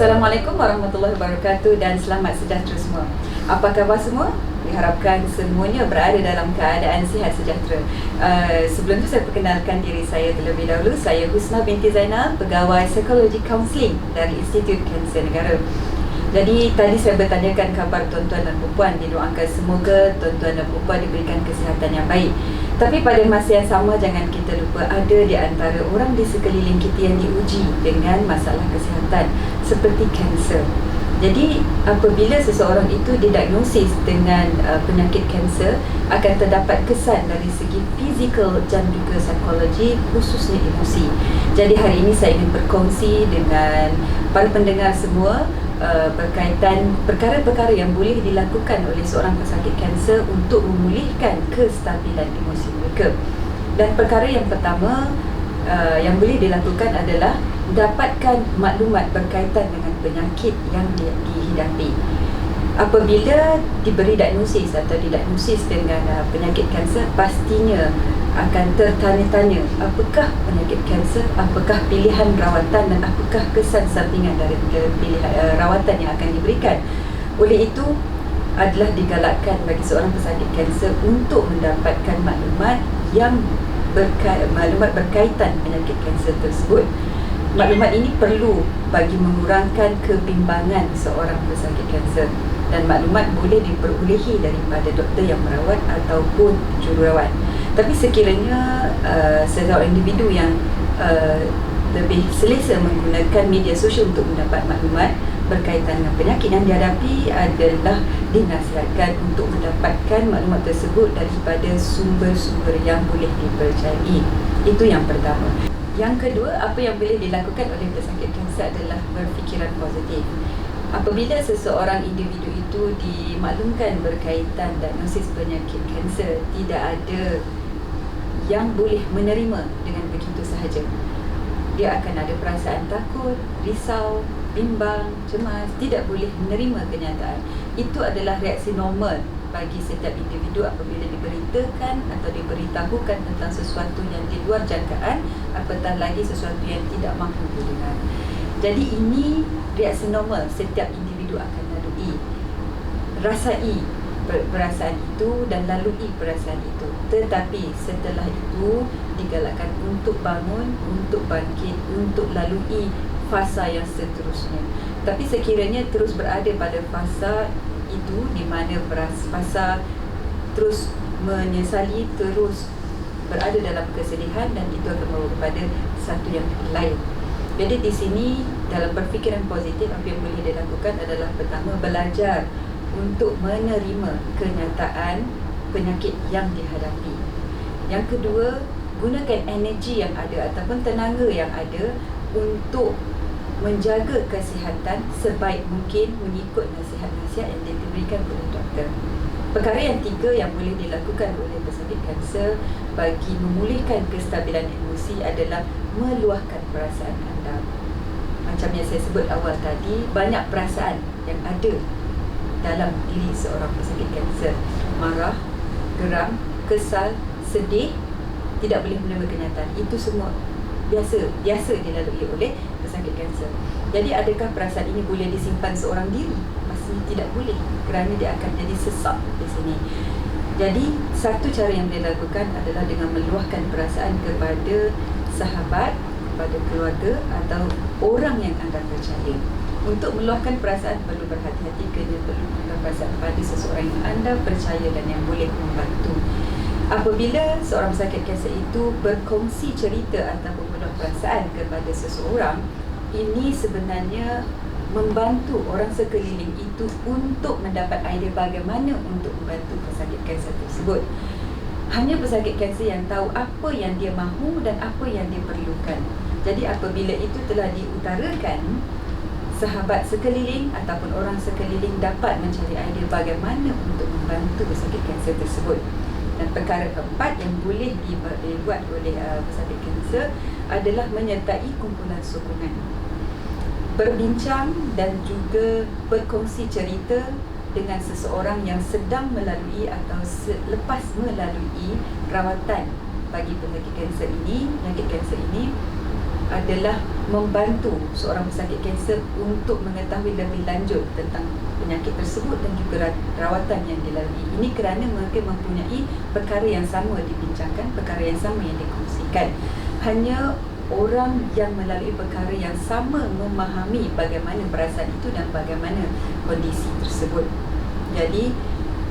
Assalamualaikum warahmatullahi wabarakatuh dan selamat sejahtera semua. Apa khabar semua? Diharapkan semuanya berada dalam keadaan sihat sejahtera. Sebelum tu saya perkenalkan diri saya terlebih dahulu. Saya Husna binti Zainal, pegawai psikologi kaunseling dari Institut Kanser Negara. Jadi tadi saya bertanyakan khabar tuan-tuan dan puan, didoakan semoga tuan-tuan dan puan diberikan kesihatan yang baik. Tapi pada masa yang sama jangan kita lupa ada di antara orang di sekeliling kita yang diuji dengan masalah kesihatan seperti kanser. Jadi apabila seseorang itu didiagnosis dengan penyakit kanser, akan terdapat kesan dari segi fizikal dan juga psikologi, khususnya emosi. Jadi hari ini saya ingin berkongsi dengan para pendengar semua berkaitan perkara-perkara yang boleh dilakukan oleh seorang pesakit kanser untuk memulihkan kestabilan emosi mereka. Dan perkara yang pertama yang boleh dilakukan adalah dapatkan maklumat berkaitan dengan penyakit yang dihidapi. Apabila diberi diagnosis atau didiagnosis dengan penyakit kanser, pastinya akan tertanya-tanya apakah penyakit kanser, apakah pilihan rawatan dan apakah kesan sampingan dari pilihan rawatan yang akan diberikan. Oleh itu adalah digalakkan bagi seorang pesakit kanser untuk mendapatkan maklumat yang maklumat berkaitan penyakit kanser tersebut. Maklumat ini perlu bagi mengurangkan kebimbangan seorang pesakit kanser, dan maklumat boleh diperolehi daripada doktor yang merawat ataupun jururawat. Tapi sekiranya seseorang individu yang lebih selesa menggunakan media sosial untuk mendapat maklumat berkaitan dengan penyakit yang dihadapi, adalah dinasihatkan untuk mendapatkan maklumat tersebut daripada sumber-sumber yang boleh dipercayai. Itu yang pertama. Yang kedua, apa yang boleh dilakukan oleh pesakit kanser adalah berfikiran positif. Apabila seseorang individu itu dimaklumkan berkaitan diagnosis penyakit kanser, tidak ada yang boleh menerima dengan begitu sahaja. Dia akan ada perasaan takut, risau, bimbang, cemas, tidak boleh menerima kenyataan. Itu adalah reaksi normal bagi setiap individu apabila diberitakan atau diberitahukan tentang sesuatu yang di luar jangkaan, apatah lagi sesuatu yang tidak mampu didengar. Jadi ini reaksi normal setiap individu akan lalui. Rasai perasaan itu dan lalui perasaan itu. Tetapi setelah itu digalakkan untuk bangun, untuk bangkit, untuk lalui fasa yang seterusnya. Tapi sekiranya terus berada pada fasa itu, di mana fasa terus menyesali, terus berada dalam kesedihan, dan itu akan membawa kepada satu yang lain. Jadi di sini dalam berfikiran positif, apa yang boleh dilakukan adalah pertama, belajar untuk menerima kenyataan penyakit yang dihadapi. Yang kedua, gunakan energi yang ada ataupun tenaga yang ada untuk menjaga kesihatan sebaik mungkin mengikut nasihat-nasihat yang diberikan oleh doktor. Perkara yang tiga yang boleh dilakukan oleh pesakit kanser bagi memulihkan kestabilan emosi adalah meluahkan perasaan anda. Macam yang saya sebut awal tadi, banyak perasaan yang ada dalam diri seorang pesakit kanser. Marah, geram, kesal, sedih, tidak boleh menerima kenyataan. Itu semua biasa dilalui oleh pesakit kanser. Jadi adakah perasaan ini boleh disimpan seorang diri? Pastinya tidak boleh, kerana dia akan jadi sesak di sini. Jadi satu cara yang boleh dilakukan adalah dengan meluahkan perasaan kepada sahabat, kepada keluarga atau orang yang anda percaya. Untuk meluahkan perasaan perlu berhati-hati, kerana perlu meluahkan perasaan pada seseorang yang anda percaya dan yang boleh membantu. Apabila seorang pesakit kanser itu berkongsi cerita ataupun meluah perasaan kepada seseorang, ini sebenarnya membantu orang sekeliling itu untuk mendapat idea bagaimana untuk membantu pesakit kanser tersebut. Hanya pesakit kanser yang tahu apa yang dia mahu dan apa yang dia perlukan. Jadi apabila itu telah diutarakan, sahabat sekeliling ataupun orang sekeliling dapat mencari idea bagaimana untuk membantu pesakit kanser tersebut. Dan perkara keempat yang boleh dibuat oleh pesakit kanser adalah menyertai kumpulan sokongan. Berbincang dan juga berkongsi cerita dengan seseorang yang sedang melalui atau selepas melalui rawatan bagi penyakit kanser ini adalah membantu seorang pesakit kanser untuk mengetahui lebih lanjut tentang penyakit tersebut dan juga rawatan yang dilalui. Ini kerana mereka mempunyai perkara yang sama dibincangkan, perkara yang sama yang dikongsikan. Hanya orang yang melalui perkara yang sama memahami bagaimana perasaan itu dan bagaimana kondisi tersebut. Jadi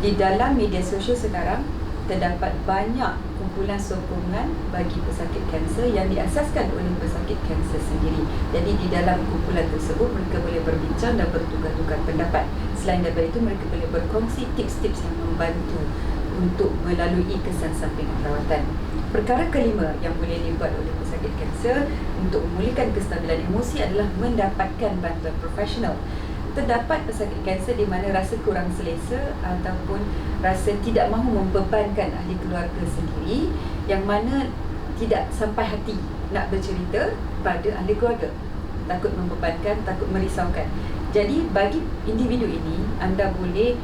di dalam media sosial sekarang terdapat banyak kumpulan sokongan bagi pesakit kanser yang diasaskan oleh pesakit kanser sendiri. Jadi di dalam kumpulan tersebut mereka boleh berbincang dan bertukar-tukar pendapat. Selain daripada itu, mereka boleh berkongsi tips-tips yang membantu untuk melalui kesan sampingan rawatan. Perkara kelima yang boleh dibuat oleh pesakit kanser untuk memulihkan kestabilan emosi adalah mendapatkan bantuan profesional. Terdapat pesakit kanser di mana rasa kurang selesa ataupun rasa tidak mahu membebankan ahli keluarga sendiri, yang mana tidak sampai hati nak bercerita pada ahli keluarga, takut membebankan, takut merisaukan. Jadi bagi individu ini, anda boleh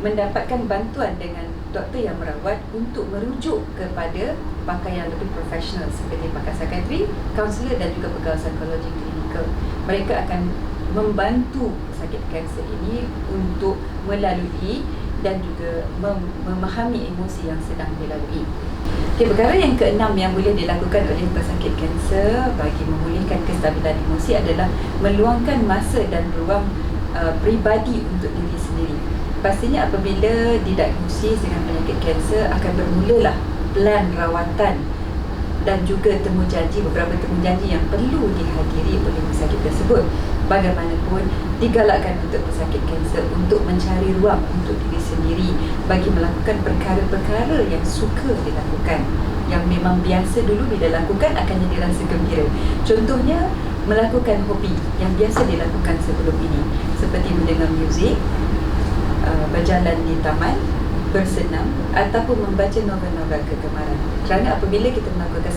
mendapatkan bantuan dengan doktor yang merawat untuk merujuk kepada pakar yang lebih profesional seperti pakar psikiatri, kaunselor dan juga pegawai psikologi klinikal. Mereka akan membantu pesakit kanser ini untuk melalui dan juga memahami emosi yang sedang dilalui. Okay, perkara yang keenam yang boleh dilakukan oleh pesakit kanser bagi memulihkan kestabilan emosi adalah meluangkan masa dan ruang peribadi untuk diri sendiri. Pastinya apabila didiagnosis dengan penyakit kanser akan bermulalah plan rawatan dan juga beberapa temu janji yang perlu dihadiri oleh pesakit tersebut. Bagaimanapun, digalakkan untuk pesakit kanser untuk mencari ruang untuk diri sendiri bagi melakukan perkara-perkara yang suka dilakukan, yang memang biasa dulu bila lakukan akan jadi rasa gembira. Contohnya, melakukan hobi yang biasa dilakukan sebelum ini, seperti mendengar muzik, berjalan di taman, bersenam ataupun membaca novel-novel kegemaran. Kerana apabila kita melakukan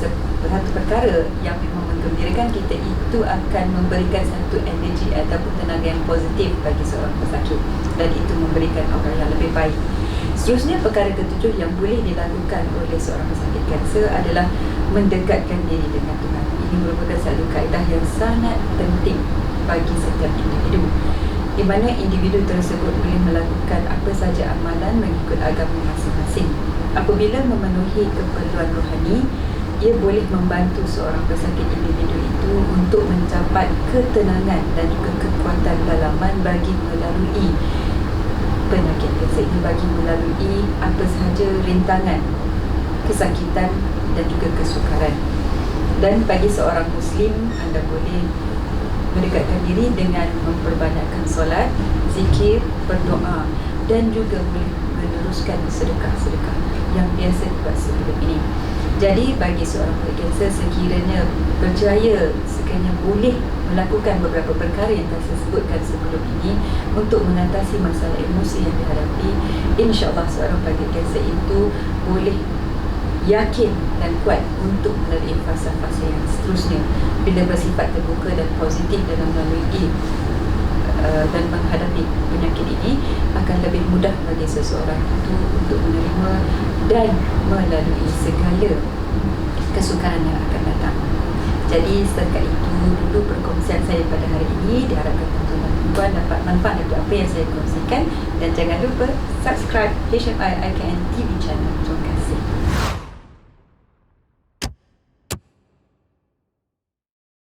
satu perkara yang memang menggembirakan kita, itu akan memberikan satu energi ataupun tenaga yang positif bagi seorang pesakit, dan itu memberikan aura yang lebih baik. Seterusnya, perkara ketujuh yang boleh dilakukan oleh seorang pesakit kanser adalah mendekatkan diri dengan Tuhan. Ini merupakan satu kaedah yang sangat penting bagi setiap individu, di mana individu tersebut boleh melakukan apa saja amalan mengikut agama masing-masing. Apabila memenuhi keperluan rohani, ia boleh membantu seorang pesakit individu itu untuk mencapai ketenangan dan juga kekuatan dalaman bagi melalui penyakit kanser ini, bagi melalui apa sahaja rintangan, kesakitan dan juga kesukaran. Dan bagi seorang Muslim, anda boleh mendekatkan diri dengan memperbanyakkan solat, zikir, berdoa dan juga boleh meneruskan sedekah-sedekah yang biasa dibuat sebelum ini. Jadi bagi seorang pesakit kanser, sekiranya berjaya, sekiranya boleh melakukan beberapa perkara yang saya sebutkan sebelum ini untuk mengatasi masalah emosi yang dihadapi, insya-Allah seorang pesakit kanser itu boleh yakin dan kuat untuk melalui fasa-fasa yang seterusnya. Bila bersifat terbuka dan positif dalam melalui dan menghadapi penyakit ini, akan lebih mudah bagi seseorang itu untuk menerima dan melalui segala kesukaran yang akan datang. Jadi setakat itu dulu perkongsian saya pada hari ini. Diharapkan tuan-tuan dan puan dapat manfaat dari apa yang saya kongsikan, dan jangan lupa subscribe HMI IKN TV channel.